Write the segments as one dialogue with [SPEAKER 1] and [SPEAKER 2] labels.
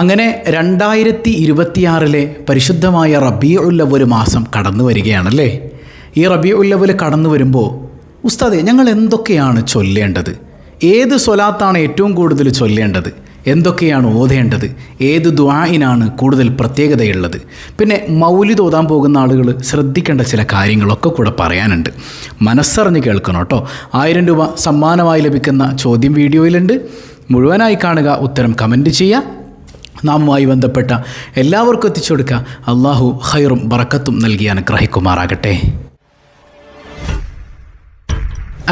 [SPEAKER 1] അങ്ങനെ 2026 പരിശുദ്ധമായ റബീഉൽ അവ്വൽ മാസം കടന്നു വരികയാണല്ലേ. ഈ റബീഉൽ അവ്വൽ കടന്നു വരുമ്പോൾ ഉസ്താദേ, ഞങ്ങൾ എന്തൊക്കെയാണ് ചൊല്ലേണ്ടത്? ഏത് സ്വലാത്താണ് ഏറ്റവും കൂടുതൽ ചൊല്ലേണ്ടത്? എന്തൊക്കെയാണ് ഓതേണ്ടത്? ഏത് ദുആഇനാണ് കൂടുതൽ പ്രത്യേകതയുള്ളത്? പിന്നെ മൗലിദ് ഓതാൻ പോകുന്ന ആളുകൾ ശ്രദ്ധിക്കേണ്ട ചില കാര്യങ്ങളൊക്കെ കൂടെ പറയാനുണ്ട്. മനസ്സറിഞ്ഞ് കേൾക്കണം കേട്ടോ. 1000 രൂപ സമ്മാനമായി ലഭിക്കുന്ന ചോദ്യം വീഡിയോയിലുണ്ട്. മുഴുവനായി കാണുക, ഉത്തരം കമൻറ്റ് ചെയ്യുക. നാമുമായി ബന്ധപ്പെട്ട എല്ലാവർക്കും എത്തിച്ചു കൊടുക്കുക. അള്ളാഹു ഖൈറും ബറക്കത്തും നൽകി അനുഗ്രഹിക്കുമാറാകട്ടെ.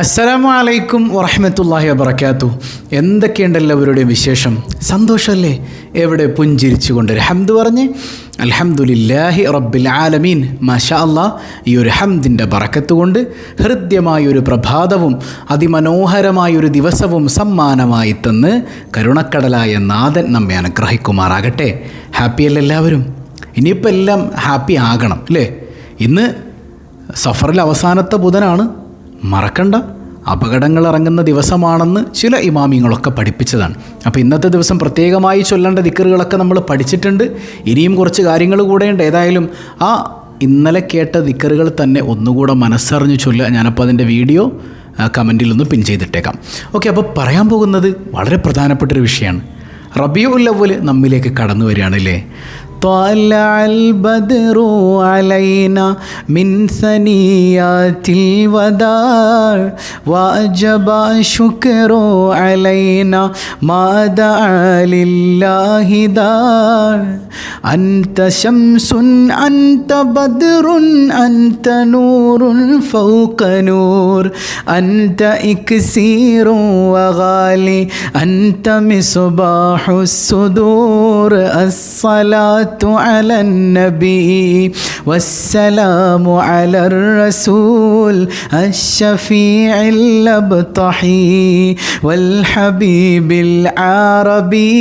[SPEAKER 1] അസ്സലാമു അലൈക്കും വറഹ്മത്തുള്ളാഹി വബറകാതുഹു. എന്തൊക്കെയുണ്ട് എല്ലാവരുടെയും വിശേഷം? സന്തോഷമല്ലേ? എവിടെ പുഞ്ചിരിച്ചുകൊണ്ട് ഒരു ഹംദ് പറഞ്ഞ് അൽഹംദുലില്ലാഹി റബ്ബിൽ ആലമീൻ. മാഷാ അല്ലാഹ്. ഈ ഒരു ഹംദിൻ്റെ ബറക്കത്ത് കൊണ്ട് ഹൃദ്യമായൊരു പ്രഭാതവും അതിമനോഹരമായൊരു ദിവസവും സമ്മാനമായി തന്ന് കരുണക്കടലായ നാഥൻ നമ്മെ അനുഗ്രഹിക്കുമാറാകട്ടെ. ഹാപ്പിയല്ലേ എല്ലാവരും? ഇനിയിപ്പോൾ എല്ലാം ഹാപ്പി ആകണം അല്ലേ? ഇന്ന് സഫറിൽ അവസാനത്തെ ബുധനാണ്, മറക്കണ്ട. അപകടങ്ങൾ ഇറങ്ങുന്ന ദിവസമാണെന്ന് ചില ഇമാമിങ്ങളൊക്കെ പഠിപ്പിച്ചതാണ്. അപ്പോൾ ഇന്നത്തെ ദിവസം പ്രത്യേകമായി ചൊല്ലേണ്ട ദിക്റുകളൊക്കെ നമ്മൾ പഠിച്ചിട്ടുണ്ട്. ഇനിയും കുറച്ച് കാര്യങ്ങൾ കൂടെയുണ്ട്. ഏതായാലും ആ ഇന്നലെ കേട്ട ദിക്റുകൾ തന്നെ ഒന്നുകൂടെ മനസ്സറിഞ്ഞ് ചൊല്ലുക. ഞാനപ്പോൾ അതിൻ്റെ വീഡിയോ കമൻറ്റിലൊന്ന് പിൻ ചെയ്തിട്ടേക്കാം. ഓക്കെ, അപ്പോൾ പറയാൻ പോകുന്നത് വളരെ പ്രധാനപ്പെട്ടൊരു വിഷയമാണ്. റബീഉൽ അവ്വൽ നമ്മിലേക്ക് കടന്നു വരികയാണല്ലേ. طلع البدر علينا من ثنيات الوداع وأجب الشكر علينا ما دعا لله داع أنت شمس أنت بدر أنت نور فوق نور أنت إكسير وغالي أنت مصباح الصدور الصلاة على النبي والسلام على الرسول الشفيع الأبطحي والحبيب العربي.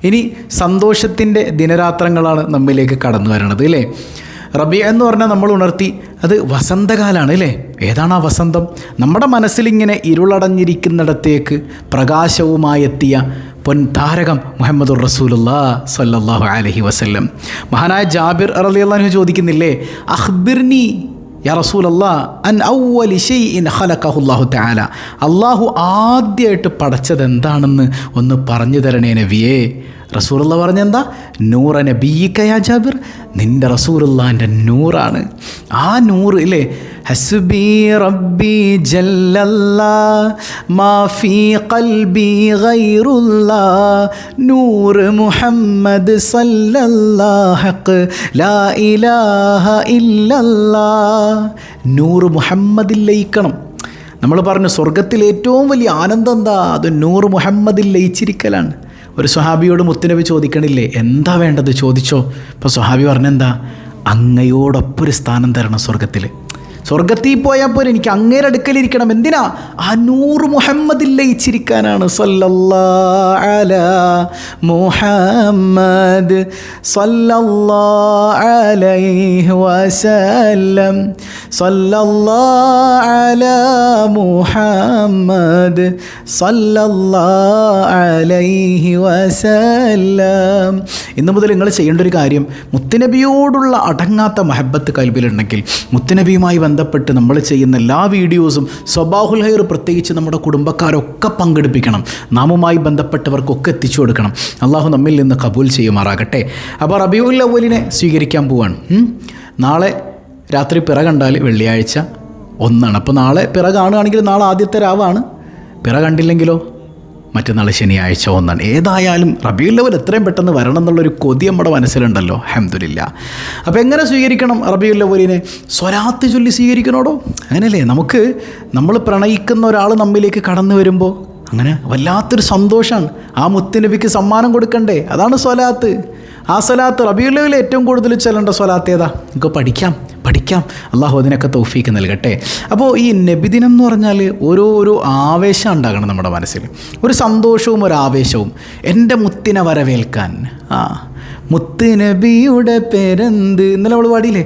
[SPEAKER 1] ഇനി സന്തോഷത്തിൻ്റെ ദിനരാത്രങ്ങളാണ് നമ്മിലേക്ക് കടന്നു വരണത് അല്ലേ. റബീ എന്ന് പറഞ്ഞാൽ നമ്മൾ ഉണർത്തി അത് വസന്തകാലാണ് അല്ലേ. ഏതാണ് ആ വസന്തം? നമ്മുടെ മനസ്സിലിങ്ങനെ ഇരുളടഞ്ഞിരിക്കുന്നിടത്തേക്ക് പ്രകാശവുമായി എത്തിയ പൊൻതാരകം മുഹമ്മദുർ റസൂലുള്ളാഹി സ്വല്ലല്ലാഹു അലൈഹി വസല്ലം. മഹാനായ ജാബിർ റളിയല്ലാഹു അൻഹു ചോദിക്കുന്നില്ലേ, അഖ്ബിർനി യാ റസൂലല്ലാഹ് അൻ അവ്വലി ശൈഇൻ ഖലഖഹു അല്ലാഹു തആല. അല്ലാഹു ആദ്യമായിട്ട് പടച്ചത് എന്താണെന്ന് ഒന്ന് പറഞ്ഞു തരണേ നബിയേ. റസൂലുള്ളാഹി പറഞ്ഞെന്താ? നൂറ നബിയിക യാ ജാബിർ, നിൻ്റെ റസൂലുള്ളാഹിൻ്റെ നൂറാണ്. ആ നൂറ് ഇല്ലേ, ഹസ്ബി റബ്ബി ജല്ലല്ലാഹ് മാ ഫീ ഖൽബി ഗൈറുല്ലാഹ് നൂർ മുഹമ്മദ് സല്ലല്ലാഹു ഹഖ് ലാ ഇലാഹ ഇല്ലല്ലാഹ്. നൂറ് മുഹമ്മദിൽ ലയിക്കണം. നമ്മൾ പറഞ്ഞു സ്വർഗത്തിൽ ഏറ്റവും വലിയ ആനന്ദം എന്താ? അത് നൂറ് മുഹമ്മദിൽ ലയിച്ചിരിക്കലാണ്. ഒരു സ്വഹാബിയോട് മുത്തുനബി ചോദിക്കണില്ലേ, എന്താ വേണ്ടത് ചോദിച്ചോ. അപ്പോൾ സ്വഹാബി പറഞ്ഞെന്താ? അങ്ങയോടൊപ്പം ഒരു സ്ഥാനം തരണം സ്വർഗത്തിൽ. സ്വർഗത്തിൽ പോയാൽ പോലെ എനിക്ക് അങ്ങേരെ അടുക്കലിരിക്കണം. എന്തിനാ? ആ നൂറ് മുഹമ്മദിൽ ലയിച്ചിരിക്കാനാണ്. സല്ലല്ലാഹു അലാ മുഹമ്മദ് സല്ലല്ലാഹു അലൈഹി വസല്ലം സല്ലല്ലാഹു അലാ മുഹമ്മദ് സല്ലല്ലാഹു അലൈഹി വസല്ലം. ഇന്നു മുതൽ നിങ്ങൾ ചെയ്യേണ്ട ഒരു കാര്യം, മുത്തുനബിയോടുള്ള അടങ്ങാത്ത മഹബത്ത് കൽബിലുണ്ടെങ്കിൽ മുത്തുനബിയുമായി ബന്ധപ്പെട്ട് നമ്മൾ ചെയ്യുന്ന എല്ലാ വീഡിയോസും സ്വബാഹുൽ ഖൈർ പ്രത്യേകിച്ച് നമ്മുടെ കുടുംബക്കാരൊക്കെ പങ്കെടുപ്പിക്കണം. നാമുമായി ബന്ധപ്പെട്ടവർക്കൊക്കെ എത്തിച്ചു കൊടുക്കണം. അള്ളാഹു നമ്മിൽ നിന്ന് കബൂൽ ചെയ്യുമാറാകട്ടെ. അപ്പോൾ റബീഉൽ അവ്വലിനെ സ്വീകരിക്കാൻ പോവാണ്. നാളെ രാത്രി പിറ കണ്ടാൽ വെള്ളിയാഴ്ച 1 അപ്പോൾ നാളെ പിറ കാണുകയാണെങ്കിൽ നാളെ ആദ്യത്തെ രാവാണ്. പിറ കണ്ടില്ലെങ്കിലോ മറ്റന്നാൾ ശനിയാഴ്ച 1. ഏതായാലും റബീഉൽ അവ്വൽ എത്രയും പെട്ടെന്ന് വരണം എന്നുള്ളൊരു കൊതി നമ്മുടെ മനസ്സിലുണ്ടല്ലോ. അൽഹംദുലില്ലാഹ്. അപ്പോൾ എങ്ങനെ സ്വീകരിക്കണം റബീഉൽ അവ്വലിനെ? സ്വലാത്ത് ചൊല്ലി സ്വീകരിക്കണോടോ. അങ്ങനെയല്ലേ, നമ്മൾ പ്രണയിക്കുന്ന ഒരാൾ നമ്മിലേക്ക് കടന്നു വരുമ്പോൾ അങ്ങനെ വല്ലാത്തൊരു സന്തോഷമാണ്. ആ മുത്തുനബിക്ക് സമ്മാനം കൊടുക്കണ്ടേ? അതാണ് സ്വലാത്ത്. ആ സ്വലാത്ത് റബീഉൽ അവ്വലിൽ ഏറ്റവും കൂടുതൽ ചൊല്ലേണ്ട സ്വലാത്ത് ഏതാ? നമുക്ക് പഠിക്കാം. അള്ളാഹു അതിനൊക്കെ തൗഫീക്ക് നൽകട്ടെ. അപ്പോൾ ഈ നബിദിനം എന്ന് പറഞ്ഞാൽ ഓരോ ആവേശം ഉണ്ടാകണം നമ്മുടെ മനസ്സിൽ. ഒരു സന്തോഷവും ഒരു ആവേശവും. എൻ്റെ മുത്തിനെ വരവേൽക്കാൻ മുത്തുനബിയുടെ പേരെന്ത്, ഇന്നലെ അവൾ പാടിയില്ലേ?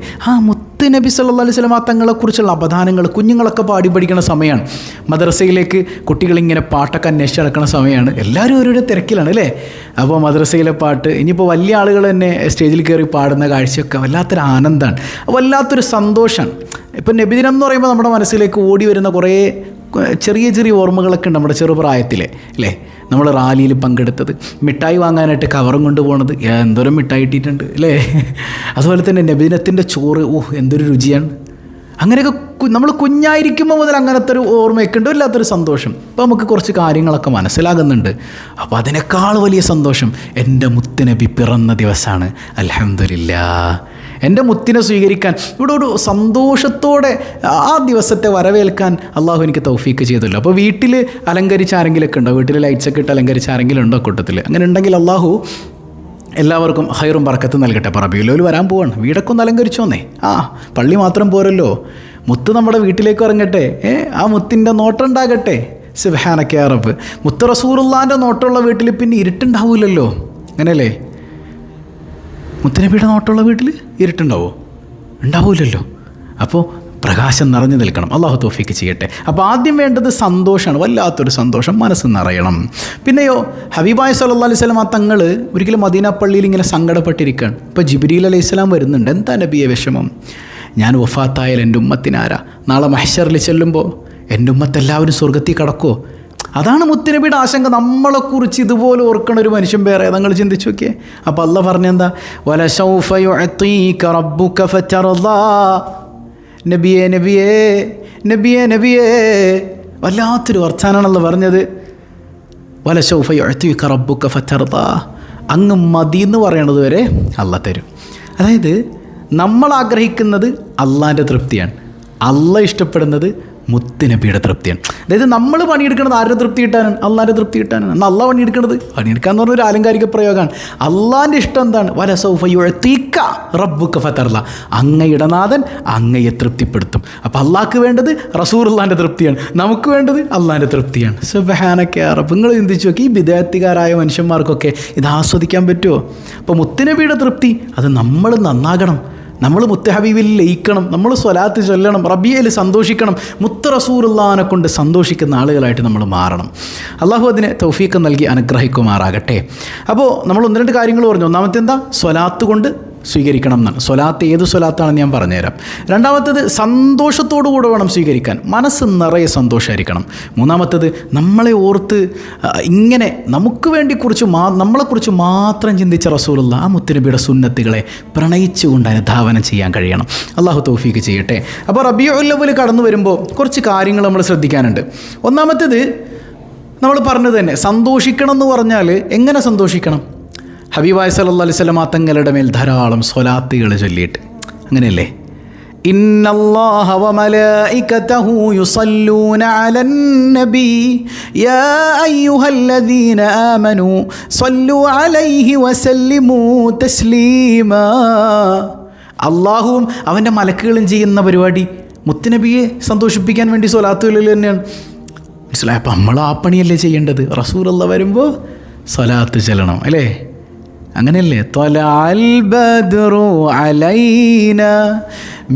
[SPEAKER 1] മുത്തുനബി സല്ലല്ലാഹു അലൈഹി വസല്ലം തങ്ങളെക്കുറിച്ചുള്ള അപദാനങ്ങൾ കുഞ്ഞുങ്ങളൊക്കെ പാടി പഠിക്കുന്ന സമയമാണ്. മദ്രസയിലേക്ക് കുട്ടികളിങ്ങനെ പാട്ടൊക്കെ അന്വേഷിച്ച് നടക്കുന്ന സമയമാണ്. എല്ലാവരും ഓരോരോ തിരക്കിലാണ് അല്ലേ? അപ്പോൾ മദ്രസയിലെ പാട്ട്, ഇനിയിപ്പോൾ വലിയ ആളുകൾ തന്നെ സ്റ്റേജിൽ കയറി പാടുന്ന കാഴ്ചയൊക്കെ വല്ലാത്തൊരു ആനന്ദമാണ്, വല്ലാത്തൊരു സന്തോഷമാണ്. ഇപ്പം നബിദിനം എന്ന് പറയുമ്പോൾ നമ്മുടെ മനസ്സിലേക്ക് ഓടി വരുന്ന കുറേ ചെറിയ ചെറിയ ഓർമ്മകളൊക്കെ ഉണ്ട് നമ്മുടെ ചെറുപ്രായത്തിലെ അല്ലേ? നമ്മൾ റാലിയിൽ പങ്കെടുത്തത്, മിഠായി വാങ്ങാനായിട്ട് കവറും കൊണ്ടുപോകണത്, എന്തോരം മിഠായി ഇട്ടിട്ടുണ്ട് അല്ലേ? അതുപോലെ തന്നെ നബിദിനത്തിൻ്റെ ചോറ്, എന്തൊരു രുചിയാണ്. അങ്ങനെയൊക്കെ നമ്മൾ കുഞ്ഞായിരിക്കുമ്പോൾ മുതൽ അങ്ങനത്തെ ഒരു ഓർമ്മയൊക്കെ ഉണ്ട്, വല്ലാത്തൊരു സന്തോഷം. ഇപ്പോൾ നമുക്ക് കുറച്ച് കാര്യങ്ങളൊക്കെ മനസ്സിലാകുന്നുണ്ട്. അപ്പോൾ അതിനേക്കാൾ വലിയ സന്തോഷം എൻ്റെ മുത്തുനബി പിറന്ന ദിവസമാണ്. അൽഹംദുലില്ലാഹ്, എൻ്റെ മുത്തിനെ സ്വീകരിക്കാൻ ഇവിടെ ഒരു സന്തോഷത്തോടെ ആ ദിവസത്തെ വരവേൽക്കാൻ അള്ളാഹു എനിക്ക് തൗഫീക്ക് ചെയ്തല്ലോ. അപ്പോൾ വീട്ടിൽ അലങ്കരിച്ച ആരെങ്കിലൊക്കെ ഉണ്ടോ? വീട്ടിൽ ലൈറ്റ്സൊക്കെ ഇട്ട് അലങ്കരിച്ച ആരെങ്കിലും ഉണ്ടോ കൂട്ടത്തിൽ? അങ്ങനെ ഉണ്ടെങ്കിൽ അള്ളാഹു എല്ലാവർക്കും ഹൈറും ബർക്കത്തും നൽകട്ടെ. അപ്പോൾ റബീഉൽ അവ്വൽ വരാൻ പോവാണ്, വീടൊക്കെ ഒന്ന് അലങ്കരിച്ചോന്നേ. പള്ളി മാത്രം പോരല്ലോ, മുത്ത് നമ്മുടെ വീട്ടിലേക്ക് ഇറങ്ങട്ടെ. ആ മുത്തിൻ്റെ നോട്ടം ഉണ്ടാകട്ടെ. സുബ്ഹാനക യാ റബ്ബ്. മുത്ത് റസൂലുള്ളാഹിൻ്റെ നോട്ടമുള്ള വീട്ടിൽ പിന്നെ ഇരുട്ടുണ്ടാവില്ലല്ലോ, അങ്ങനെയല്ലേ? മുത്തുനബിയുടെ നോട്ടമുള്ള വീട്ടിൽ ഇരുട്ടുണ്ടാവോ? ഉണ്ടാവില്ലല്ലോ. അപ്പോൾ പ്രകാശം നിറഞ്ഞു നിൽക്കണം. അള്ളാഹു തൗഫീക്ക് ചെയ്യട്ടെ. അപ്പോൾ ആദ്യം വേണ്ടത് സന്തോഷമാണ്, വല്ലാത്തൊരു സന്തോഷം, മനസ്സ് നിറയണം. പിന്നെയോ ഹബീബായ സല്ലല്ലാഹു അലൈഹി വസല്ലം തങ്ങൾ ഒരിക്കലും മദീന പള്ളിയിൽ ഇങ്ങനെ സങ്കടപ്പെട്ടിരിക്കുകയാണ്. ഇപ്പോൾ ജിബ്രീൽ അലൈഹിസ്സലാം വരുന്നുണ്ട്. എന്താ നബിയെ വിഷമം? ഞാൻ വഫാത്തായാൽ എൻ്റെ ഉമ്മത്തിനാരാ? നാളെ മഹ്ശറിൽ ചെല്ലുമ്പോൾ എൻ്റെ ഉമ്മത്തെല്ലാവരും സ്വർഗത്തിൽ കടക്കുമോ? അതാണ് മുത്തുനബിയുടെ ആശങ്ക. നമ്മളെക്കുറിച്ച് ഇതുപോലെ ഓർക്കണ ഒരു മനുഷ്യൻ വേറെ നിങ്ങൾ ചിന്തിച്ചു നോക്കിയേ. അപ്പോൾ അള്ളാഹ് പറഞ്ഞെന്താ? വലസൗഫ യുഅതീക റബ്ബുക ഫതർദാ. നബിയേ നബിയേ നബിയേ നബിയേ, വല്ലാത്തൊരു വർത്താനാണല്ലോ പറഞ്ഞത്. വലസൗഫ യുഅതീക റബ്ബുക ഫതർദാ, അങ്ങ് മതി എന്ന് പറയണത് വരെ അള്ളാഹ് തരും. അതായത് നമ്മൾ ആഗ്രഹിക്കുന്നത് അള്ളാഹിൻ്റെ തൃപ്തിയാണ്, അള്ളാഹ് ഇഷ്ടപ്പെടുന്നത് മുത്തുനബിയുടെ തൃപ്തിയാണ്. അതായത് നമ്മൾ പണിയെടുക്കുന്നത് ആരുടെ തൃപ്തി കിട്ടാനാണ്? അള്ളാഹിൻ്റെ തൃപ്തി കിട്ടാനാണ്. എന്നാൽ അള്ളാഹ് പണിയെടുക്കുന്നത്, പണിയെടുക്കാന്ന് പറഞ്ഞൊരു ആലങ്കാരിക പ്രയോഗമാണ്. അള്ളാഹിൻ്റെ ഇഷ്ടം എന്താണ്? വലസൗഫ യുഅതീക റബ്ബുക ഫതർദാ, അങ്ങയുടെ നാഥൻ അങ്ങയെ തൃപ്തിപ്പെടുത്തും. അപ്പോൾ അള്ളാഹ്ക്ക് വേണ്ടത് റസൂലുള്ളാഹിൻ്റെ തൃപ്തിയാണ്, നമുക്ക് വേണ്ടത് അള്ളാഹിൻ്റെ തൃപ്തിയാണ്. സുബ്ഹാനക യാ റബ്ബ്. നിങ്ങൾ ചിന്തിച്ചു നോക്കി, ഈ ബിദ്അത്തുകാരായ മനുഷ്യന്മാർക്കൊക്കെ ഇത് ആസ്വദിക്കാൻ പറ്റുമോ? അപ്പോൾ മുത്തുനബിയുടെ തൃപ്തി അത് നമ്മൾ നന്നാകണം, നമ്മൾ മുത്ത് ഹബീബിൽ ലയിക്കണം, നമ്മൾ സ്വലാത്ത് ചൊല്ലണം, റബീഇൽ സന്തോഷിക്കണം, മുത്ത് റസൂലുള്ളാഹിനെ കൊണ്ട് സന്തോഷിക്കുന്ന ആളുകളായിട്ട് നമ്മൾ മാറണം. അള്ളാഹു അതിനെ തൗഫീഖ് നൽകി അനുഗ്രഹിക്കുമാറാകട്ടെ. അപ്പോൾ നമ്മൾ ഒന്ന് രണ്ട് കാര്യങ്ങൾ പറഞ്ഞു. ഒന്നാമത്തെ എന്താ? സ്വലാത്ത് കൊണ്ട് സ്വീകരിക്കണം എന്നാണ്. സ്വലാത്ത് ഏത് സ്വലാത്താണെന്ന് ഞാൻ പറഞ്ഞുതരാം. രണ്ടാമത്തേത് സന്തോഷത്തോടു കൂടെ വേണം സ്വീകരിക്കാൻ, മനസ്സ് നിറയെ സന്തോഷമായിരിക്കണം. മൂന്നാമത്തേത് നമ്മളെ ഓർത്ത് ഇങ്ങനെ നമുക്ക് വേണ്ടി നമ്മളെക്കുറിച്ച് മാത്രം ചിന്തിച്ച റസൂലുള്ള ആ മുത്തുനബിയുടെ സുന്നത്തുകളെ പ്രണയിച്ചുകൊണ്ട് അനുധാവനം ചെയ്യാൻ കഴിയണം. അള്ളാഹു തൗഫീഖ് ചെയ്യട്ടെ. അപ്പോൾ റബീഉൽ അവ്വൽ കടന്നു വരുമ്പോൾ കുറച്ച് കാര്യങ്ങൾ നമ്മൾ ശ്രദ്ധിക്കാനുണ്ട്. ഒന്നാമത്തേത് നമ്മൾ പറഞ്ഞത് തന്നെ, സന്തോഷിക്കണം എന്ന് പറഞ്ഞാൽ എങ്ങനെ സന്തോഷിക്കണം? ഹബീബായ സല്ലല്ലാഹു അലൈഹി വസല്ലം തങ്ങളുടെ മേൽ ധാരാളം സ്വലാത്തുകൾ ചൊല്ലിയിട്ട്, അങ്ങനെയല്ലേ? ഇന്നല്ലാഹ വമലായികതഹു യുസല്ലൂന അലൻ നബി യാ അയ്യുഹല്ലദീന ആമനൂ സ്വല്ലു അലൈഹി വസല്ലിമൂ തസ്ലീമാ. അള്ളാഹുവും അവൻ്റെ മലക്കുകളും ചെയ്യുന്ന പരിപാടി മുത്തുനബിയെ സന്തോഷിപ്പിക്കാൻ വേണ്ടി സ്വലാത്തുകളിൽ തന്നെയാണ്. മനസ്സിലായി? അപ്പം നമ്മൾ ആ പണിയല്ലേ ചെയ്യേണ്ടത്? റസൂലുള്ളാഹി വരുമ്പോൾ സ്വലാത്ത് ചെല്ലണം അല്ലേ? അങ്ങനെയല്ലേ? ത്വലഅൽ ബദ്റു അലൈനാ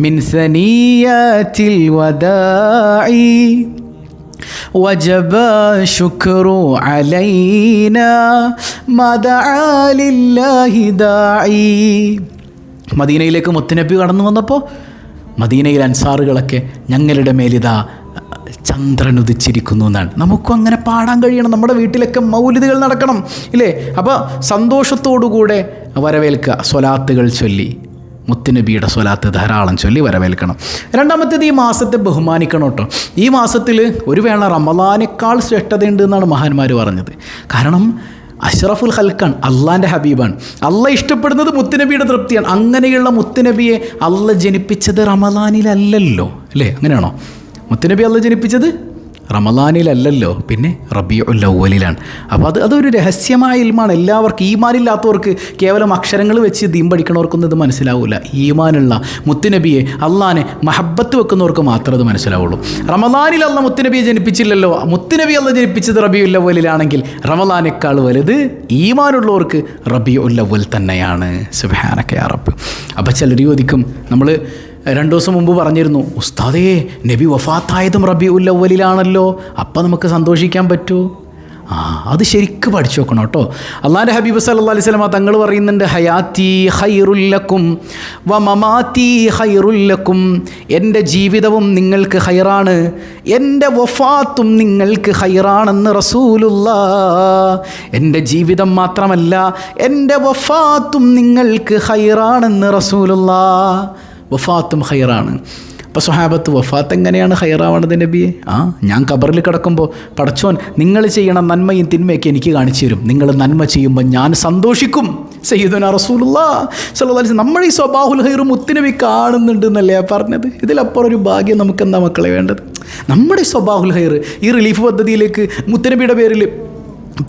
[SPEAKER 1] മിൻ സനിയാത്തിൽ വദാഇ വജബ ശുക്രു അലൈനാ മദഅ ലില്ലാഹി ദാഇ. മദീനയിലേക്ക് മുത്തുനബി കടന്നു വന്നപ്പോൾ മദീനയിലെ അൻസാറുകളൊക്കെ ഞങ്ങളുടെ മേലിതാ ചന്ദ്രൻ ഉദിച്ചിരിക്കുന്നു എന്നാണ്. നമുക്കും അങ്ങനെ പാടാൻ കഴിയണം. നമ്മുടെ വീട്ടിലൊക്കെ മൗലിദുകൾ നടക്കണം ഇല്ലേ? അപ്പോൾ സന്തോഷത്തോടുകൂടെ വരവേൽക്കുക, സ്വലാത്തുകൾ ചൊല്ലി, മുത്തുനബിയുടെ സ്വലാത്ത് ധാരാളം ചൊല്ലി വരവേൽക്കണം. രണ്ടാമത്തേത് ഈ മാസത്തെ ബഹുമാനിക്കണം കേട്ടോ. ഈ മാസത്തിൽ ഒരു വേള റമളാനേക്കാൾ ശ്രേഷ്ഠതയുണ്ട് എന്നാണ് മഹാന്മാർ പറഞ്ഞത്. കാരണം അഷ്റഫുൽ ഖൽക്കാണ്, അള്ളാൻ്റെ ഹബീബാണ്, അള്ളാഹ് ഇഷ്ടപ്പെടുന്നത് മുത്തുനബിയുടെ തൃപ്തിയാണ്. അങ്ങനെയുള്ള മുത്തുനബിയെ അള്ളാഹ് ജനിപ്പിച്ചത് റമളാനിലല്ലല്ലോ അല്ലേ? അങ്ങനെയാണോ? മുത്തുനബി അള്ളാഹ് ജനിപ്പിച്ചത് റമദാനിലല്ലല്ലോ, പിന്നെ റബീഉൽ അവ്വലിലാണ്. അപ്പോൾ അതൊരു രഹസ്യമായ ഇൽമാണ്. എല്ലാവർക്കും ഈമാനില്ലാത്തവർക്ക്, കേവലം അക്ഷരങ്ങൾ വെച്ച് ദീൻ പഠിക്കണവർക്കൊന്നും ഇത് മനസ്സിലാവില്ല. ഈമാനുള്ള മുത്തുനബിയെ, അള്ളാനെ മഹബത്ത് വെക്കുന്നവർക്ക് മാത്രമേ അത് മനസ്സിലാവുള്ളൂ. റമദാനിൽ അല്ല മുത്തുനബിയെ ജനിപ്പിച്ചില്ലല്ലോ, മുത്തുനബി അല്ല ജനിപ്പിച്ചത് റബീഉൽ അവ്വലിലാണെങ്കിൽ റമദാനേക്കാൾ വലുത് ഈമാനുള്ളവർക്ക് റബീഉൽ അവ്വൽ തന്നെയാണ്. സുബ്ഹാനക യാ റബ്ബ്. അപ്പോൾ ചിലർ ചോദിക്കും, നമ്മൾ 2 ദിവസം മുമ്പ് പറഞ്ഞിരുന്നു, ഉസ്താദേ നബി വഫാത്തായതും റബീഉൽ അവ്വലിലാണല്ലോ, അപ്പം നമുക്ക് സന്തോഷിക്കാൻ പറ്റുമോ? അത് ശരിക്കും പഠിച്ചു വെക്കണം കേട്ടോ. അള്ളാഹുവിൻ്റെ ഹബീബ് സല്ലല്ലാഹു അലൈഹി വസല്ലം തങ്ങൾ പറയുന്നുണ്ട്, ഹയാത്തി ഖൈറുൽ ലക്കും വ മമാത്തി ഖൈറുൽ ലക്കും. എൻ്റെ ജീവിതവും നിങ്ങൾക്ക് ഖൈറാണ്, എൻ്റെ വഫാത്തും നിങ്ങൾക്ക് ഖൈറാണെന്ന് റസൂലുള്ളാഹ്. എൻ്റെ ജീവിതം മാത്രമല്ല, എൻ്റെ വഫാത്തും നിങ്ങൾക്ക് ഖൈറാണെന്ന് റസൂലുള്ളാഹ്. വഫാത്തും ഖൈറാണ്. അപ്പോൾ സ്വഹാബത്ത്, വഫാത്ത് എങ്ങനെയാണ് ഖൈറാവണത് നബിയെ? ഞാൻ ഖബറിൽ കിടക്കുമ്പോൾ പടച്ചോൻ നിങ്ങൾ ചെയ്യണം നന്മയും തിന്മയൊക്കെ എനിക്ക് കാണിച്ചു തരും, നിങ്ങൾ നന്മ ചെയ്യുമ്പോൾ ഞാൻ സന്തോഷിക്കും. സയ്യിദുനാ റസൂലുള്ളാഹി സ്വല്ലല്ലാഹു അലൈഹി വസല്ലം നമ്മുടെ ഈ സ്വബാഹുൽ ഖൈർ മുത്തുനബി കാണുന്നുണ്ട് എന്നല്ലേ പറഞ്ഞത്? ഇതിലപ്പുറം ഒരു ഭാഗ്യം നമുക്കെന്താ മക്കളെ വേണ്ടത്? നമ്മുടെ സ്വബാഹുൽ ഖൈർ, ഈ റിലീഫ് പദ്ധതിയിലേക്ക് മുത്തുനബിയുടെ പേരിൽ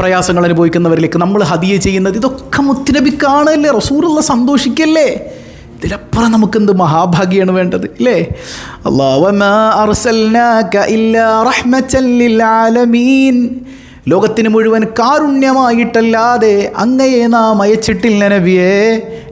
[SPEAKER 1] പ്രയാസങ്ങൾ അനുഭവിക്കുന്നവരിലേക്ക് നമ്മൾ ഹദിയ ചെയ്യുന്നത്, ഇതൊക്കെ മുത്തുനബി കാണല്ലേ, റസൂലുള്ളാഹി സന്തോഷിക്കല്ലേ? ഇതിലപ്പുറം നമുക്കെന്ത് മഹാഭാഗ്യമാണ് വേണ്ടത് അല്ലേ? അല്ലാഹു വമാ അർസൽനാക ഇല്ലാ റഹ്മത്തൻ ലിൽ ആലമീൻ. ലോകത്തിന് മുഴുവൻ കാരുണ്യമായിട്ടല്ലാതെ അങ്ങയെ നാം അയച്ചിട്ടില്ല നബിയെ,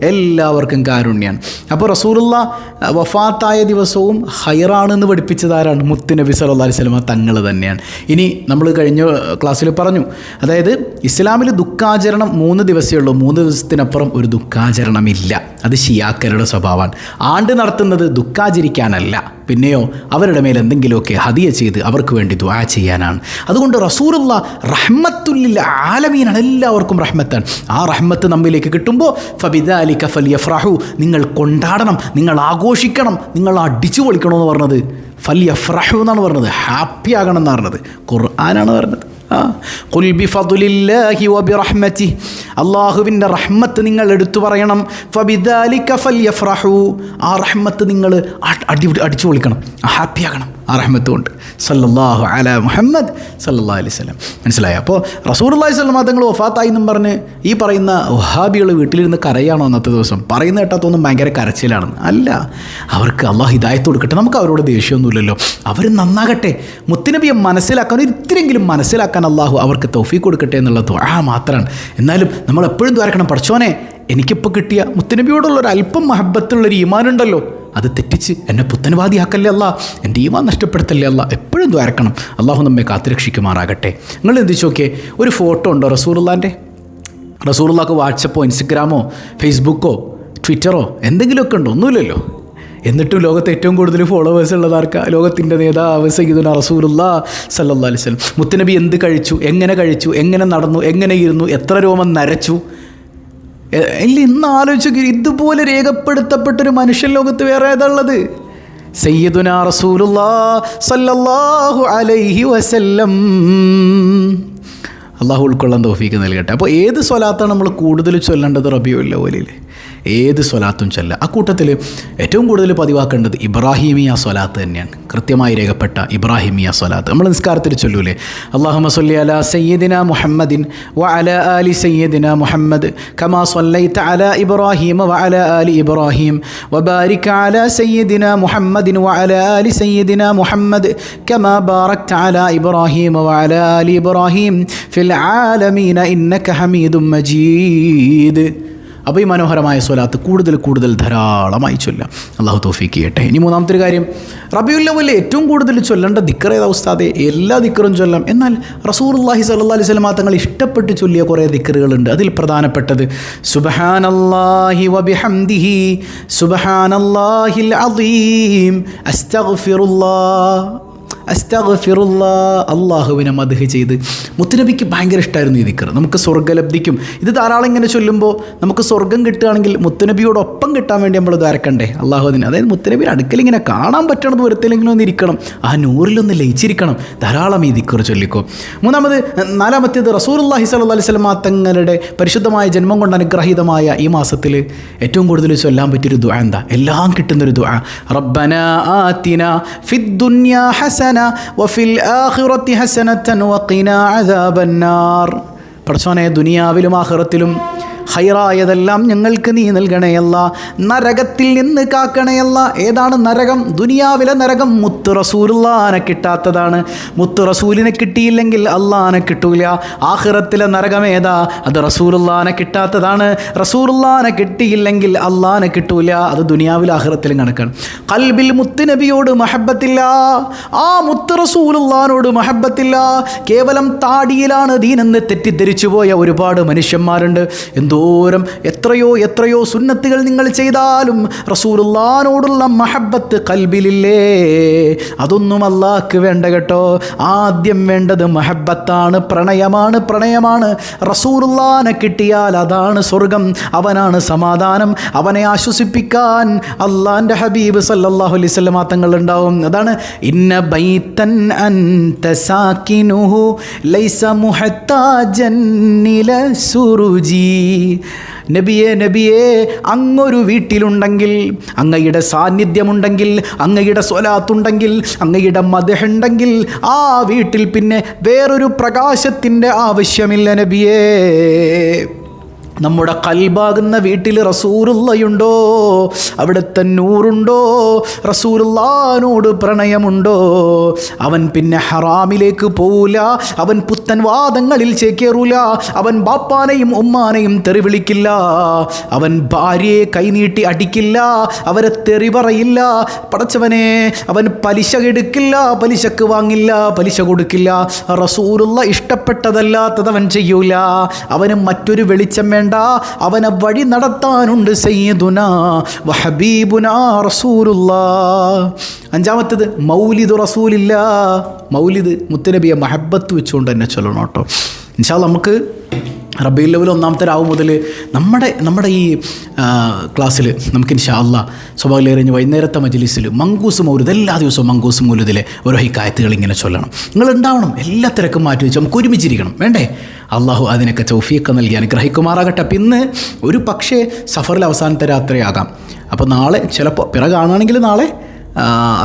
[SPEAKER 1] എല്ലാവർക്കും കാരുണ്യാണ്. അപ്പോൾ റസൂലുള്ളാഹി വഫാത്തായ ദിവസവും ഖൈറാണെന്ന് പഠിപ്പിച്ചത് ആരാണ്? മുത്തുനബി സല്ലല്ലാഹു അലൈഹി വസല്ലം തങ്ങൾ തന്നെയാണ്. ഇനി നമ്മൾ കഴിഞ്ഞ ക്ലാസ്സിൽ പറഞ്ഞു, അതായത് ഇസ്ലാമിൽ ദുഃഖാചരണം 3 ദിവസമേ ഉള്ളൂ, 3 ദിവസത്തിനപ്പുറം ഒരു ദുഃഖാചരണമില്ല. അത് ശിയാക്കളുടെ സ്വഭാവമാണ്. ആണ്ട് നടത്തുന്നത് ദുഃഖാചരിക്കാനല്ല, പിന്നെയോ അവരുടെ മേൽ എന്തെങ്കിലുമൊക്കെ ഹദിയ ചെയ്ത് അവർക്ക് വേണ്ടി ദുആ ചെയ്യാനാണ്. അതുകൊണ്ട് റസൂലുള്ളാഹി റഹ്മത്തുൽ ലിൽ ആലമീനാണ്, എല്ലാവർക്കും റഹ്മത്താണ്. ആ റഹ്മത്ത് നമ്മിലേക്ക് കിട്ടുമ്പോൾ ഫബിദാലിക ഫൽയഫ്റഹു, നിങ്ങൾ കൊണ്ടാടണം, നിങ്ങൾ ആഘോഷിക്കണം, നിങ്ങൾ അടിച്ചു പൊളിക്കണമെന്ന് പറഞ്ഞത്. ഫൽയഫ്റഹു എന്നാണ് പറഞ്ഞത്, ഹാപ്പി ആകണം എന്നാണ് പറഞ്ഞത്. ഖുർആനാണ് പറഞ്ഞത്. ഖുൽ ബിഫദ്ലില്ലാഹി വബിറഹ്മതിഹി, അല്ലാഹുവിൻ്റെ റഹ്മത്ത് നിങ്ങൾ എടുത്തു പറയണം. ഫബിദാലിക ഫൽയഫ്റഹു, ആ റഹ്മത്ത് നിങ്ങൾ അടിച്ചു പൊളിക്കണം, ഹാപ്പി ആകണം ആ റഹ്മത്ത് കൊണ്ട്. സല്ലല്ലാഹു അലാ മുഹമ്മദ് സല്ലല്ലാഹു അലൈഹി വസല്ലം. മനസ്സിലായോ? അപ്പോൾ റസൂലുള്ളാഹി സ്വല്ലല്ലാഹു അലൈഹി വസല്ലം തങ്ങൾ വഫാത്തായി എന്നും പറഞ്ഞ് ഈ പറയുന്ന വഹാബികൾ വീട്ടിലിരുന്ന് കരയാണോ അന്നത്തെ ദിവസം? പറയുന്ന കേട്ടാത്തൊന്നും ഭയങ്കര കരച്ചിലാണെന്ന് അല്ല. അവർക്ക് അള്ളാഹു ഹിദായത്ത് കൊടുക്കട്ടെ, നമുക്ക് അവരോട് ദേഷ്യമൊന്നുമില്ലല്ലോ. അവർ നന്നാകട്ടെ, മുത്തുനബിയെ മനസ്സിലാക്കാൻ, ഇത്തിരെങ്കിലും മനസ്സിലാക്കാൻ അള്ളാഹു അവർക്ക് തൗഫീഖ് കൊടുക്കട്ടെ എന്നുള്ള ദുആ മാത്രമാണ്. എന്നാലും നമ്മൾ എപ്പോഴും ദ്വാരക്കണം, പടച്ചോനെ എനിക്കിപ്പോൾ കിട്ടിയ മുത്തുനബിയോടുള്ളൊരു അല്പം മഹബത്തുള്ളൊരു ഈമാനുണ്ടല്ലോ, അത് തെറ്റിച്ച് എന്നെ പുത്തൻവാദിയാക്കല്ലേ അല്ലാ, എൻ്റെ ഈമാൻ നഷ്ടപ്പെടുത്തല്ലേ അല്ലാ, എപ്പോഴും ദ്വാരക്കണം. അള്ളാഹു നമ്മെ കാത്തുരക്ഷിക്കുമാറാകട്ടെ. നിങ്ങൾ എന്തിച്ചു നോക്കിയേ, ഒരു ഫോട്ടോ ഉണ്ടോ റസൂലുള്ളാഹിൻ്റെ? റസൂലുള്ളാഹിക്ക് വാട്സപ്പോ ഇൻസ്റ്റഗ്രാമോ ഫേസ്ബുക്കോ ട്വിറ്ററോ എന്തെങ്കിലുമൊക്കെ ഉണ്ടോ? ഒന്നുമില്ലല്ലോ. എന്നിട്ടും ലോകത്ത് ഏറ്റവും കൂടുതൽ ഫോളോവേഴ്സ് ഉള്ളതാർക്കാ? ലോകത്തിൻ്റെ നേതാവ് സയ്യിദുനാ റസൂലുള്ളാഹി സ്വല്ലല്ലാഹു അലൈഹി വസല്ലം. മുത്തുനബി എന്ത് കഴിച്ചു, എങ്ങനെ നടന്നു, എങ്ങനെ ഇരുന്നു, എത്ര രോമം നരച്ചു, ഇല്ല ഇന്ന് ആലോചിച്ചു. ഇതുപോലെ രേഖപ്പെടുത്തപ്പെട്ടൊരു മനുഷ്യൻ ലോകത്ത് വേറെ ഏതാ ഉള്ളത്? സയ്യിദുനാ റസൂലുള്ളാഹി സ്വല്ലല്ലാഹു അലൈഹി വസല്ലം. അള്ളാഹു ഉൾക്കൊള്ളാൻ തൗഫീക്ക് നൽകട്ടെ. അപ്പോൾ ഏത് സ്വലാത്താണ് നമ്മൾ കൂടുതൽ ചൊല്ലേണ്ടത് റബീഉൽ അവ്വലിൽ? ഏത് സ്വലാത്തും ചൊല്ല. ആ കൂട്ടത്തിൽ ഏറ്റവും കൂടുതൽ പതിവാക്കേണ്ടത് ഇബ്രാഹിമിയ സ്വലാത്ത് തന്നെയാണ്. കൃത്യമായി രേഖപ്പെട്ട ഇബ്രാഹിമിയ സ്വലാത്ത് നമ്മൾ നിസ്കാരത്തിൽ ചൊല്ലൂലേ? അല്ലാഹുമ്മ സ്വല്ലി അലാ സയ്യിദിന മുഹമ്മദിൻ വ അലാ ആലി സയ്യിദിന മുഹമ്മദ് കമാ സ്വല്ലൈത അലാ ഇബ്രാഹിം വ അലാ ആലി ഇബ്രാഹിം വ ബാരിക അലാ സയ്യിദിന മുഹമ്മദിൻ വ അലാ ആലി സയ്യിദിന മുഹമ്മദ് കമാ ബാറക്ത അലാ ഇബ്രാഹിം വ അലാ ആലി ഇബ്രാഹിം ഫിൽ ആലമീന ഇന്നക ഹമീദും മജീദ്. അപ്പോൾ ഈ മനോഹരമായ സ്വലാത്ത് കൂടുതൽ ധാരാളമായി ചൊല്ലാം. അള്ളാഹു തൗഫീഖ് ചെയ്യട്ടെ. ഇനി മൂന്നാമത്തെ ഒരു കാര്യം, റബീഉൽ അവ്വലിൽ ഏറ്റവും കൂടുതൽ ചൊല്ലേണ്ട ദിക്ർ ഏതാ ഉസ്താദേ? എല്ലാ ദിക്റും ചൊല്ലാം. എന്നാൽ റസൂലുള്ളാഹി സ്വല്ലല്ലാഹു അലൈഹി വസല്ലം തങ്ങൾ ഇഷ്ടപ്പെട്ട് ചൊല്ലിയ കുറേ ദിക്റുകളുണ്ട്. അതിൽ പ്രധാനപ്പെട്ടത് സുബ്ഹാനല്ലാഹി വബിഹംദിഹി സുബ്ഹാനല്ലാഹിൽ അസീം അസ്തഗ്ഫിറുല്ലാഹ്. അള്ളാഹുവിനെ മദ്ഹ് ചെയ്ത്. മുത്തുനബിക്ക് ഭയങ്കര ഇഷ്ടമായിരുന്നു ഈ ദിക്ർ. നമുക്ക് സ്വർഗ്ഗലബ്ധിക്കും ഇത് ധാരാളം ഇങ്ങനെ ചൊല്ലുമ്പോൾ നമുക്ക് സ്വർഗ്ഗം കിട്ടുകയാണെങ്കിൽ മുത്തുനബിയോടൊപ്പം കിട്ടാൻ വേണ്ടി നമ്മൾ ദ്വാരക്കണ്ടേ അള്ളാഹുവിന്. അതായത് മുത്തുനബിയുടെ അടുക്കൽ ഇങ്ങനെ കാണാൻ പറ്റണത് ദൂരത്തിലെങ്കിലും ഒന്ന് ഇരിക്കണം, ആ നൂറിലൊന്ന് ലയിച്ചിരിക്കണം. ധാരാളം ഈ ദിക്ർ ചൊല്ലിക്കോ. നാലാമത്തേത് റസൂലുള്ളാഹി സ്വല്ലല്ലാഹു അലൈഹി വസല്ലം തങ്ങളുടെ പരിശുദ്ധമായ ജന്മം കൊണ്ട് അനുഗ്രഹീതമായ ഈ മാസത്തിൽ ഏറ്റവും കൂടുതൽ ചൊല്ലാൻ പറ്റിയൊരു ദുആ എന്താ? എല്ലാം കിട്ടുന്നൊരു ദുആ, റബ്ബനാ ആതിനാ ഫിദ്ദുനിയാ ഹസന ഹസന വഫിൽ ആഖിറതി ഹസനതൻ വഖിനാ അദാബന്നാർ. പടച്ചോനെ, ദുനിയാവിലും ആഖിറത്തിലും ഖൈറായതെല്ലാം ഞങ്ങൾക്ക് നീ നൽകണയല്ല, നരകത്തിൽ നിന്ന് കാക്കണയല്ല. ഏതാണ് നരകം? ദുനിയാവിലെ നരകം മുത്ത് റസൂലുള്ളാനെ കിട്ടാത്തതാണ്. മുത്ത് റസൂലിനെ കിട്ടിയില്ലെങ്കിൽ അള്ളാനെ കിട്ടൂല. ആഖിറത്തിലെ നരകം ഏതാ? അത് റസൂലുള്ളാനെ കിട്ടാത്തതാണ്. റസൂലുള്ളാനെ കിട്ടിയില്ലെങ്കിൽ അള്ളാനെ കിട്ടൂല. അത് ദുനിയാവിലും ആഖിറത്തിലും കണക്കാണ്. ഖൽബിൽ മുത്ത് നബിയോട് മഹബത്തില്ല, ആ മുത്ത് റസൂലുള്ളാനോട് മഹബത്തില്ല. കേവലം താടിയിലാണ് ദീനെന്ന് തെറ്റിദ്ധരിച്ചു പോയ ഒരുപാട് മനുഷ്യന്മാരുണ്ട്. എന്തോരം എത്രയോ സുന്നത്തുകൾ നിങ്ങൾ ചെയ്താലും റസൂലുള്ളാനോടുള്ള മഹബത്ത് ഖൽബിലില്ലേ? അതൊന്നും അല്ലാഹ്ക്ക് വേണ്ട കേട്ടോ. ആദ്യം വേണ്ടത് മഹബത്താണ്, പ്രണയമാണ്. റസൂലുള്ളാനെ കിട്ടിയാൽ അതാണ് സ്വർഗം, അവനാണ് സമാധാനം. അവനെ ആശ്വസിപ്പിക്കാൻ അള്ളാന്റെ ഹബീബ് സല്ലല്ലാഹു അലൈഹി വസല്ലം തങ്ങൾ ഉണ്ടാവും. അതാണ് ഇന്ന ബൈതൻ അൻത സാകിനുഹു ലൈസ മുഹ്താജൻ ഇല സുറുജി. നബിയേ, അങ്ങൊരു വീട്ടിലുണ്ടെങ്കിൽ, അങ്ങയുടെ സാന്നിധ്യമുണ്ടെങ്കിൽ, അങ്ങയുടെ സ്വലാത്തുണ്ടെങ്കിൽ, അങ്ങയുടെ മദ്ഹുണ്ടെങ്കിൽ, ആ വീട്ടിൽ പിന്നെ വേറൊരു പ്രകാശത്തിൻ്റെ ആവശ്യമില്ല നബിയേ. നമ്മുടെ ഖൽബാകുന്ന വീട്ടിൽ റസൂലുള്ളയുണ്ടോ? അവിടുത്തെ നൂറുണ്ടോ? റസൂലുള്ളാനോട് പ്രണയമുണ്ടോ? അവൻ പിന്നെ ഹറാമിലേക്ക് പോവില്ല, അവൻ പുത്തൻ വാദങ്ങളിൽ ചേക്കേറൂല, അവൻ ബാപ്പാനെയും ഉമ്മാനെയും തെറി വിളിക്കില്ല, അവൻ ഭാര്യയെ കൈനീട്ടി അടിക്കില്ല, അവരെ തെറി പറയില്ല. പടച്ചവനെ, അവൻ പലിശ എടുക്കില്ല, പലിശക്ക് വാങ്ങില്ല, പലിശ കൊടുക്കില്ല. റസൂലുള്ള ഇഷ്ടപ്പെട്ടതല്ലാത്തത് അവൻ ചെയ്യൂല. അവന് മറ്റൊരു വെളിച്ചം വേണ്ട, അവനെ വഴി നടത്താനുണ്ട് സയ്യിദുനാ വഹബീബുനാ റസൂലുള്ളാഹ്. അഞ്ചാമത്തേത് മൗലിദ് റസൂലില്ലാ. മൗലിദ് മുത്തുനബിയെ മഹബത്ത് വെച്ചുകൊണ്ട് തന്നെ ചൊല്ലണം കേട്ടോ. ഇൻഷാ അല്ലാഹ് നമുക്ക് റബീഉൽ അവ്വൽ ഒന്നാമത്തെ രാവ് മുതൽ നമ്മുടെ ഈ ക്ലാസ്സിൽ നമുക്ക് ഇൻഷാ അല്ലാഹ് സ്വഭാവം വൈകുന്നേരത്തെ മജ്ലിസിൽ മങ്കൂസ് മൗലിദ്, എല്ലാ ദിവസവും മങ്കൂസ് മൗലിദിലെ ഓരോ ഹിക്കായത്തുകൾ ഇങ്ങനെ ചൊല്ലണം. നിങ്ങൾ ഉണ്ടാവണം, എല്ലാ തിരക്കും മാറ്റി വെച്ച് നമുക്ക് ഒരുമിച്ചിരിക്കണം, വേണ്ടേ? അള്ളാഹു അതിനൊക്കെ തൗഫീഖ് നൽകി അനുഗ്രഹിക്കുമാറാകട്ടെ. അപ്പം ഇന്ന് ഒരു പക്ഷേ സഫറിൽ അവസാനത്തെ രാത്രിയാകാം. അപ്പോൾ നാളെ ചിലപ്പോൾ പിറകാണെങ്കിൽ നാളെ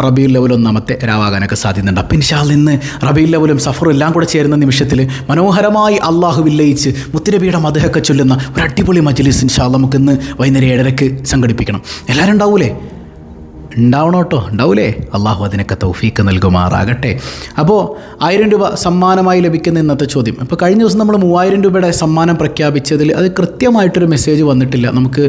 [SPEAKER 1] റബീഉൽ അവ്വൽ ഒന്നാമത്തെ രാവാകാനൊക്കെ സാധ്യതയുണ്ട്. അപ്പം ഇൻഷാ അല്ലാഹ് ഇന്ന് റബീഉൽ അവ്വലും സഫറും എല്ലാം കൂടെ ചേരുന്ന നിമിഷത്തിൽ മനോഹരമായി അള്ളാഹു വില്ലയിച്ച് മുത്തുനബിയുടെ മദ്ഹൊക്കെ ചൊല്ലുന്ന ഒരു അടിപൊളി മജ്ലിസ് ഇൻഷാ അല്ലാഹ് നമുക്കിന്ന് വൈകുന്നേരം 7:30 സംഘടിപ്പിക്കണം. എല്ലാവരും ഉണ്ടാവൂലേ? ഉണ്ടാവണം കേട്ടോ, ഉണ്ടാവൂലേ? അള്ളാഹു അതിനൊക്കെ തൗഫീഖ് നൽകുമാറാകട്ടെ. അപ്പോൾ 1000 രൂപ സമ്മാനമായി ലഭിക്കുന്ന ഇന്നത്തെ ചോദ്യം. ഇപ്പോൾ കഴിഞ്ഞ ദിവസം നമ്മൾ 3000 രൂപയുടെ സമ്മാനം പ്രഖ്യാപിച്ചതിൽ അത് കൃത്യമായിട്ടൊരു മെസ്സേജ് വന്നിട്ടില്ല. നമുക്ക്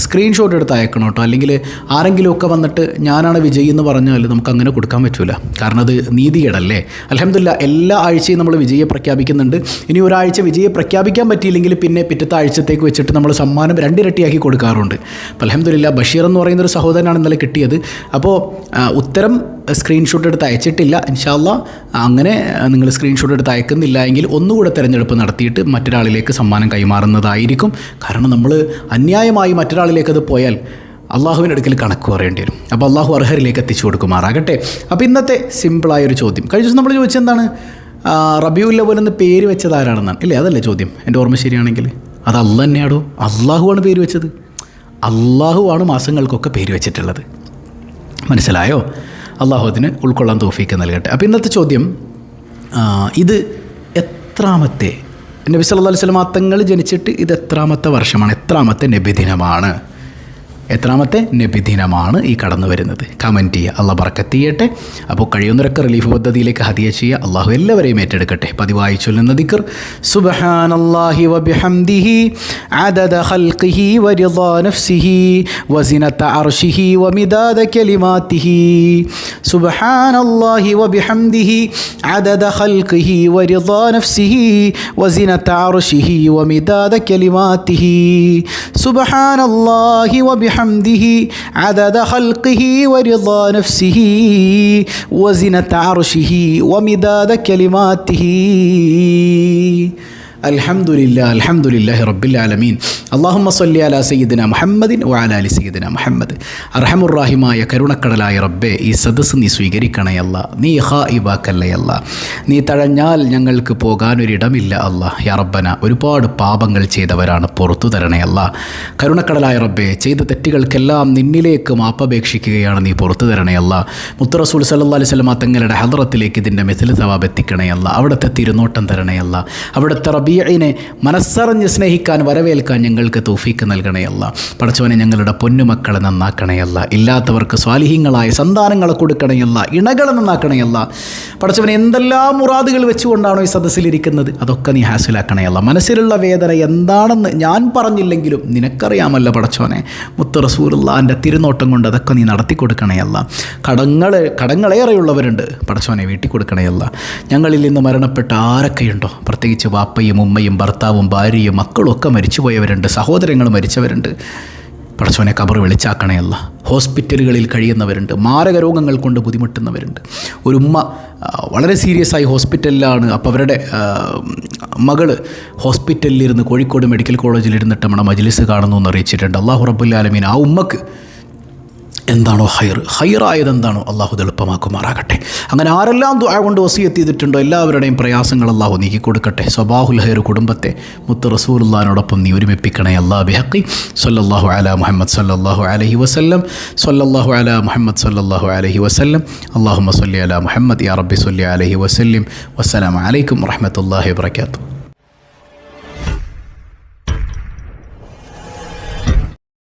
[SPEAKER 1] സ്ക്രീൻഷോട്ട് എടുത്ത് അയക്കണം കേട്ടോ. അല്ലെങ്കിൽ ആരെങ്കിലുമൊക്കെ വന്നിട്ട് ഞാനാണ് വിജയി എന്ന് പറഞ്ഞാൽ നമുക്ക് അങ്ങനെ കൊടുക്കാൻ പറ്റില്ല. കാരണം അത് നീതികേടല്ലേ. അൽഹംദുലില്ലാ എല്ലാ ആഴ്ചയും നമ്മൾ വിജയെ പ്രഖ്യാപിക്കുന്നുണ്ട്. ഇനി ഒരാഴ്ച വിജയെ പ്രഖ്യാപിക്കാൻ പറ്റിയില്ലെങ്കിൽ പിന്നെ പിറ്റത്തെ ആഴ്ചത്തേക്ക് വെച്ചിട്ട് നമ്മൾ സമ്മാനം 2 ഇരട്ടിയാക്കി കൊടുക്കാറുണ്ട്. അപ്പോൾ അൽഹംദുലില്ലാ ബഷീർ എന്ന് പറയുന്നൊരു സഹോദരനാണ് ഇന്നലെ കിട്ടിയത്. അപ്പോൾ ഉത്തരം സ്ക്രീൻഷോട്ട് എടുത്ത് അയച്ചിട്ടില്ല. ഇൻഷാ അല്ലാഹ് അങ്ങനെ നിങ്ങൾ സ്ക്രീൻഷോട്ട് എടുത്ത് അയക്കുന്നില്ല എങ്കിൽ ഒന്നുകൂടെ തിരഞ്ഞെടുപ്പ് നടത്തിയിട്ട് മറ്റൊരാളിലേക്ക് സമ്മാനം കൈമാറുന്നതായിരിക്കും. കാരണം നമ്മൾ അന്യായമായി മറ്റൊരാളിലേക്ക് അത് പോയാൽ അള്ളാഹുവിൻ്റെ അടുക്കൽ കണക്ക് പറയേണ്ടി വരും. അപ്പോൾ അള്ളാഹു അർഹരിലേക്ക് എത്തിച്ചു കൊടുക്കുമാറാകട്ടെ. അപ്പോൾ ഇന്നത്തെ സിമ്പിളായൊരു ചോദ്യം കഴിഞ്ഞ ദിവസം നമ്മൾ ചോദിച്ചെന്താണ്? റബീഉൽ അവ്വൽ എന്ന് പേര് വെച്ചത് ആരാണെന്നാണ്, ഇല്ലേ? അതല്ലേ ചോദ്യം, എൻ്റെ ഓർമ്മ ശരിയാണെങ്കിൽ. അത് അള്ളാഹ് തന്നെയാണോ? അള്ളാഹുവാണ് പേര് വെച്ചത്. അള്ളാഹുവാണ് മാസങ്ങൾക്കൊക്കെ പേര് വെച്ചിട്ടുള്ളത്. മനസ്സിലായോ? അള്ളാഹു അതിന് ഉൾക്കൊള്ളാൻ തൗഫീഖ് നൽകട്ടെ. അപ്പോൾ ഇന്നത്തെ ചോദ്യം, ഇത് എത്രാമത്തെ നബി സല്ലല്ലാഹു അലൈഹി വസല്ലം തങ്ങൾ ജനിച്ചിട്ട് ഇത് എത്രാമത്തെ വർഷമാണ്? എത്രാമത്തെ നബിദിനമാണ്? എത്രാമത്തെ നബിദിനമാണ് ഈ കടന്നു വരുന്നത്? കമൻറ്റ് ചെയ്യുക. അള്ളാഹ് ബർക്കത്ത് ചെയ്യട്ടെ. അപ്പോൾ കഴിയുന്നവരൊക്കെ റിലീഫ് പദ്ധതിയിലേക്ക് ഹദിയ ചെയ്യുക. അള്ളാഹു എല്ലാവരെയും ഏറ്റെടുക്കട്ടെ. പതിവായി ചൊല്ലുന്ന ദിക്ർ സുബ്ഹാനല്ലാഹി വബിഹംദിഹി അദദ ഖൽഖിഹി വറിദാ നഫ്സിഹി വസിനത അർശിഹി വമിദാദ കലിമാതിഹി. സുബ്ഹാനല്ലാഹി വബിഹംദിഹി അദദ ഖൽഖിഹി വറിദാ നഫ്സിഹി വസിനത അർശിഹി വമിദാദ കലിമാതിഹി. സുബ്ഹാനല്ലാഹി വബിഹംദിഹി عدد خلقه ورضا نفسه وزنة عرشه ومداد كلماته. അൽഹംദുലില്ലാഹി റബ്ബിൽ ആലമീൻ. അല്ലാഹുമ്മ സ്വല്ലി അലാ സയ്യിദിന മുഹമ്മദിൻ വഅലാ ആലി സയ്യിദിന മുഹമ്മദ്. അർഹമുർറാഹിമായ കരുണക്കടലായ റബ്ബേ, ഈ സദസ്സ് നീ സ്വീകരിക്കണേ അല്ല, നീ ഖായിബാക്കല്ലേ അല്ല, നീ തഴഞ്ഞാൽ ഞങ്ങൾക്ക് പോകാനൊരിടമില്ല അല്ല. യാ റബ്ബന, ഒരുപാട് പാപങ്ങൾ ചെയ്തവരാണ്, പുറത്തു തരണേ അല്ല. കരുണക്കടലായ റബ്ബേ, ചെയ്ത തെറ്റുകൾക്കെല്ലാം നിന്നിലേക്ക് മാപ്പപേക്ഷിക്കുകയാണ്, നീ പുറത്തു തരണേ അല്ല. മുത്ത് റസൂൽ സല്ലല്ലാഹു അലൈഹി വസല്ലം തങ്ങളുടെ ഹദ്റത്തിലേക്ക് ഇതിൻ്റെ മിഥിൽ സവാബ് എത്തിക്കണേ അല്ല. അവിടുത്തെ തിരുനോട്ടം തരണേ അല്ല. അവിടുത്തെ റബീഇനെ മനസ്സറിഞ്ഞ് സ്നേഹിക്കാൻ, വരവേൽക്കാൻ ഞങ്ങൾക്ക് തൗഫീക്ക് നൽകണേ അല്ല. പടച്ചവനെ, ഞങ്ങളുടെ പൊന്നുമക്കളെ നന്നാക്കണേ അല്ല. ഇല്ലാത്തവർക്ക് സ്വാലിഹീങ്ങളായ സന്താനങ്ങളെ കൊടുക്കണേ അല്ല. ഇണകളെ നന്നാക്കണേ അല്ല. പടച്ചവനെ, എന്തെല്ലാം മുറാദുകൾ വെച്ചുകൊണ്ടാണോ ഈ സദസ്സിലിരിക്കുന്നത്, അതൊക്കെ നീ ഹാസിലാക്കണേ അല്ല. മനസ്സിലുള്ള വേദന എന്താണെന്ന് ഞാൻ പറഞ്ഞില്ലെങ്കിലും നിനക്കറിയാമല്ലോ പടച്ചവനെ. മുത്ത് റസൂലുള്ളാഹിൻ്റെ തിരുനോട്ടം കൊണ്ട് അതൊക്കെ നീ നടത്തി കൊടുക്കണേ അല്ല. കടങ്ങളേറെയുള്ളവരുണ്ട് പടച്ചവനെ, വീട്ടിൽ കൊടുക്കണേ അല്ല. ഞങ്ങളിൽ നിന്ന് മരണപ്പെട്ട ആരൊക്കെയുണ്ടോ, പ്രത്യേകിച്ച് വാപ്പയും ഉമ്മയും ഭർത്താവും ഭാര്യയും മക്കളും ഒക്കെ മരിച്ചുപോയവരുണ്ട്, സഹോദരങ്ങൾ മരിച്ചവരുണ്ട്. പടച്ചവനെ, ഖബർ വെളിച്ചാക്കണേ അല്ല. ഹോസ്പിറ്റലുകളിൽ കഴിയുന്നവരുണ്ട്, മാരക രോഗങ്ങൾ കൊണ്ട് ബുദ്ധിമുട്ടുന്നവരുണ്ട്. ഒരു ഉമ്മ വളരെ സീരിയസ് ആയി ഹോസ്പിറ്റലിലാണ്. അപ്പോൾ അവരുടെ മകള് ഹോസ്പിറ്റലിലിരുന്ന് കോഴിക്കോട് മെഡിക്കൽ കോളേജിലിരുന്നിട്ട് നമ്മുടെ മജ്ലിസ് കാണുന്നു എന്ന് അറിയിച്ചിട്ടുണ്ട്. അല്ലാഹു റബ്ബുൽ ആലമീൻ ആ ഉമ്മക്ക് എന്താണോ ഹൈറായതെന്താണോ അള്ളാഹു എളുപ്പമാക്കുമാറാകട്ടെ. അങ്ങനെ ആരെല്ലാം ദുആ കൊണ്ട് വസിയത്ത് ചെയ്തിട്ടുണ്ടോ എല്ലാവരുടെയും പ്രയാസങ്ങൾ അള്ളാഹു നീക്കി കൊടുക്കട്ടെ. സ്വബാഹുൽ ഹൈർ കുടുംബത്തെ മുത്ത് റസൂലുള്ളാഹിനോടൊപ്പം നീ ഒരുമിപ്പിക്കണേ അല്ലാ. ബിഹഖി സല്ലല്ലാഹു അലാ മുഹമ്മദ് സല്ലല്ലാഹു അലൈഹി വസല്ലം, സല്ലല്ലാഹു അലാ മുഹമ്മദ് സല്ലല്ലാഹു അലൈഹി വസല്ലം. അല്ലാഹുമ്മ സ്വല്ലി അലാ മുഹമ്മദ് യാ റബ്ബി സ്വല്ലി അലൈഹി വസല്ലം. വസ്സലാമു അലൈക്കും വറഹ്മത്തുള്ളാഹി വബറകാതുഹു.